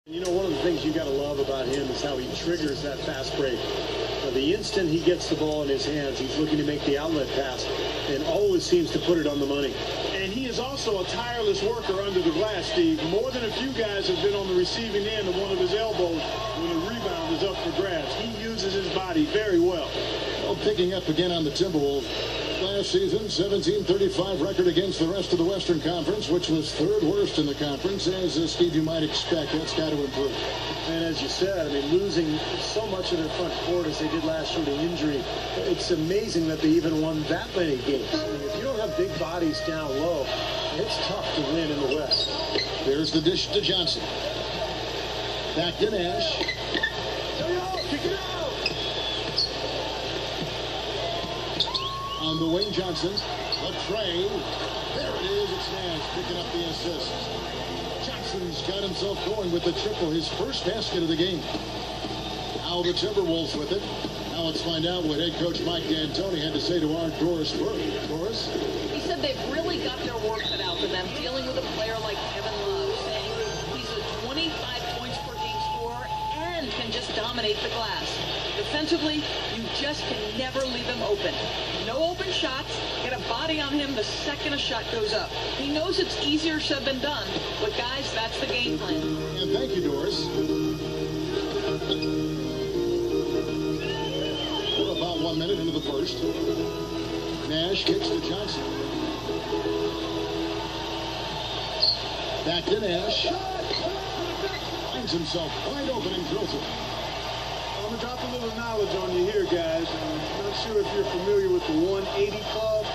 You know, one of the things you got to love about him is how he triggers that fast break. The instant he gets the ball in his hands, he's looking to make the outlet pass and always seems to put it on the money. And he is also a tireless worker under the glass, Steve. More than a few guys have been on the receiving end of one of his elbows when the rebound is up for grabs. He uses his body very well. Well, picking up again on the Timberwolves. Last season, 17-35 record against the rest of the Western Conference, which was third worst in the conference. As Steve, you might expect, that's got to improve. And as you said, I mean, losing so much of their front court as they did last year to injury, it's amazing that they even won that many games. I mean, if you don't have big bodies down low, it's tough to win in the West. There's the dish to Johnson. Back to Nash. Kick it out! On the wing, Johnson. A tray. There it is. It's Nash picking up the assist. Johnson's got himself going with the triple, his first basket of the game. Now the Timberwolves with it. Now let's find out what head coach Mike D'Antoni had to say to our Doris Burke. Doris? He said they've really got their work cut out for them, dealing with a player like Kevin Love, saying he's a 25 points per game scorer and can just dominate the glass. Defensively, you just can never leave him open. No open shots. Get a body on him the second a shot goes up. He knows it's easier said than done, but guys, that's the game plan. And thank you, Doris. We're about 1 minute into the first. Nash kicks to Johnson. Back to Nash. Finds himself wide open and drills it. I'm going to drop a little knowledge on you here, guys. I'm not sure if you're familiar with the 180 Club,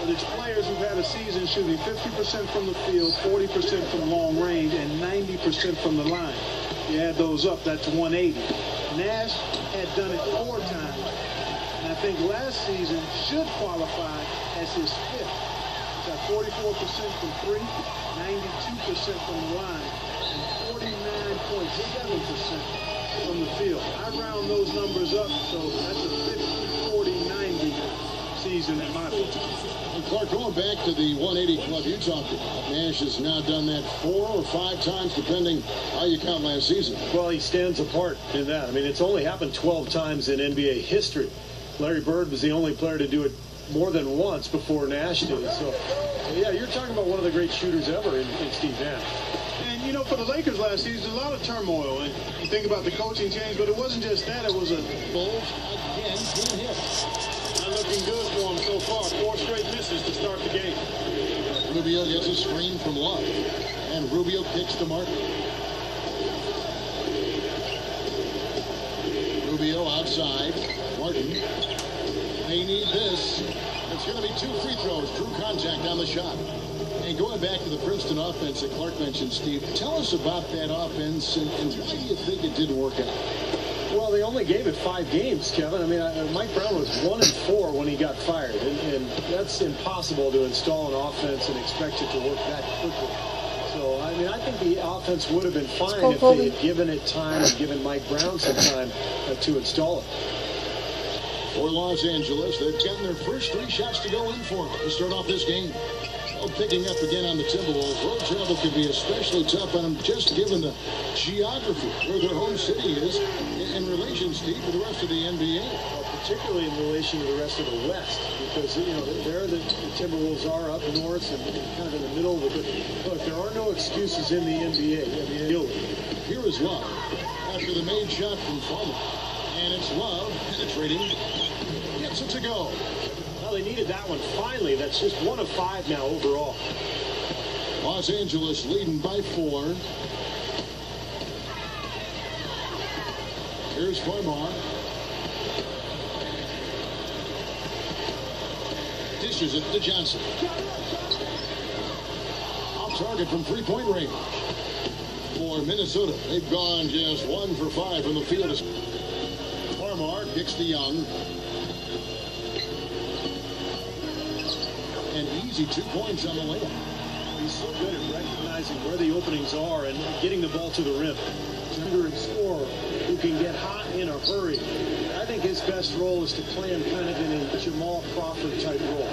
but it's players who've had a season shooting 50% from the field, 40% from long range, and 90% from the line. You add those up, that's 180. Nash had done it 4 times, and I think last season should qualify as his 5th. He's got 44% from 3, 92% from the line, and 49.7% from the field. I round those numbers up, so that's a 50-40-90 season in my book. And Clark, going back to the 180 Club you talked about, Nash has now done that 4 or 5 times, depending how you count last season. Well, he stands apart in that. I mean, it's only happened 12 times in NBA history. Larry Bird was the only player to do it more than once before Nash did. So yeah, you're talking about one of the great shooters ever in Steve Nash. And, you know, for the Lakers last season, a lot of turmoil. And you think about the coaching change, but it wasn't just that. It was a Bulls again can't hit. not looking good for him so far. 4 straight misses to start the game. Rubio gets a screen from Love. And Rubio kicks to Martin. Rubio outside. Martin. They need this. It's going to be 2 free throws. Drew contact on the shot. And going back to the Princeton offense that Clark mentioned, Steve, tell us about that offense and why do you think it didn't work out? Well, they only gave it 5 games, Kevin. I mean, Mike Brown was 1-4 when he got fired, and that's impossible to install an offense and expect it to work that quickly. So, I mean, I think the offense would have been fine if they had given it time and given Mike Brown some time to install it. For Los Angeles, they've gotten their first 3 shots to go in for them to start off this game. Picking up again on the Timberwolves. Road travel can be especially tough on them, just given the geography where their home city is in relation, Steve, to the rest of the NBA. Well, particularly in relation to the rest of the West, because, you know, there the Timberwolves are up north and kind of in the middle of it. But look, there are no excuses in the NBA. I mean, here is Love after the made shot from Farmer. And it's Love penetrating. Gets it to go. Well, they needed that one finally. That's just 1 of 5 now overall. Los Angeles leading by 4. Here's Farmar. Dishes it to Johnson. Off target from 3-point range. For Minnesota, they've gone just 1 for 5 from the field. Farmar kicks to Young. And easy 2 points on the layup. He's so good at recognizing where the openings are and getting the ball to the rim. Shooter and scorer who can get hot in a hurry. I think his best role is to play him kind of in a Jamal Crawford type role.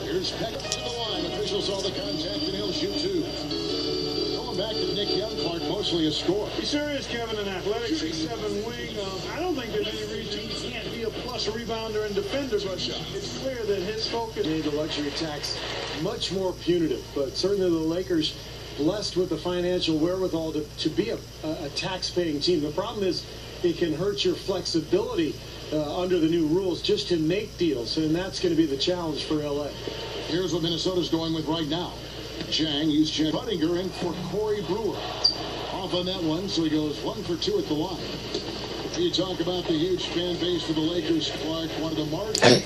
Here's Peck to the line. Official saw the contact and he'll shoot 2. Going fact that Nick Young, Clark, mostly a scorer. He sure is, Kevin, an athletic 6'7" wing. I don't think there's any reason he can't be a plus rebounder and defender, but it's clear that his focus... Made the luxury tax much more punitive, but certainly the Lakers blessed with the financial wherewithal to be a tax-paying team. The problem is it can hurt your flexibility under the new rules just to make deals, and that's going to be the challenge for LA. Here's what Minnesota's going with right now. Chang used Chet Buttinger in for Corey Brewer. Off on that one, so he goes 1 for 2 at the line. You talk about the huge fan base for the Lakers, Clark, one of the marquee